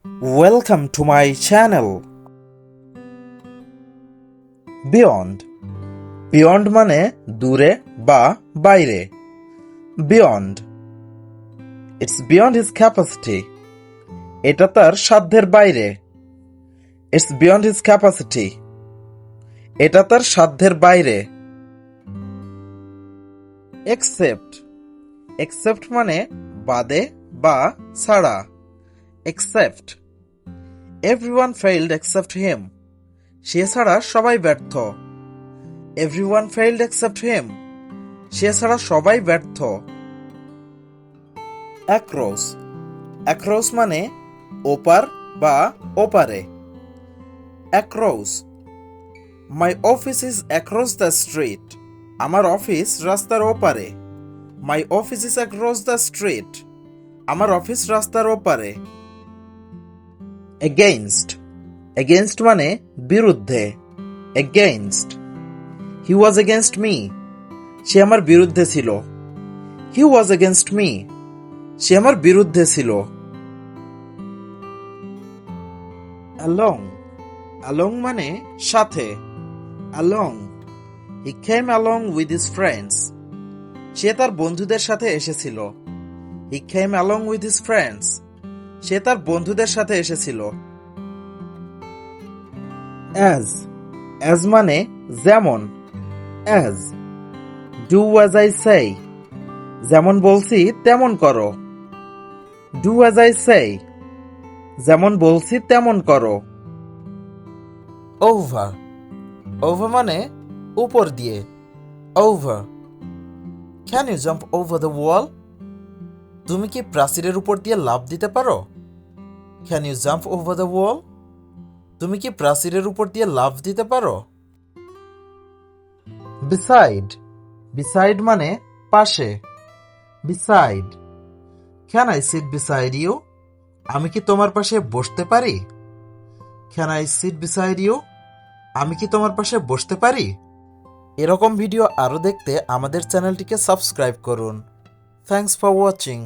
Welcome to my channel. Beyond. Beyond মানে দূরে বা বাইরে. Beyond. It's beyond his capacity. এটা তার সাধ্যের বাইরে. It's beyond his capacity. এটা তার সাধ্যের বাইরে. Except. Except মানে বাদে বা ছাড়া. Except. Everyone failed except him. সে ছাড়া সবাই ব্যর্থ. Everyone failed except him. সে ছাড়া সবাই ব্যর্থ. Across. Across মানে ওপার বা ওপারে. Across. My office is across the street. আমার অফিস রাস্তার ওপারে. My office is across the street. আমার অফিস রাস্তার ওপারে. Against. Against মানে বিরুদ্ধে. Against. He was against me. সে আমার বিরুদ্ধে ছিল. He was against me. সে আমার বিরুদ্ধে ছিল. Along. Along মানে সাথে. Along. He came along with his friends. সে তার বন্ধুদের সাথে এসেছিল. He came along with his friends. সে তার বন্ধুদের সাথে এসেছিল. As. As মানে যেমন. As. Do as I say. যেমন বলছি তেমন করো. Do as I say. যেমন বলছি তেমন করো. Over. Over মানে উপর দিয়ে. Over. Can you jump over the wall? তুমি কি প্রাচীরের উপর দিয়ে লাফ দিতে পারো? Can you jump over the wall? তুমি কি প্রাচীরের উপর দিয়ে লাফ দিতে পারো? Beside. Beside মানে পাশে. Beside. Can I sit beside you? আমি কি তোমার পাশে বসতে পারি? Can I sit beside you? আমি কি তোমার পাশে বসতে পারি? এরকম ভিডিও আরো দেখতে আমাদের চ্যানেলটিকে সাবস্ক্রাইব করুন. Thanks for watching.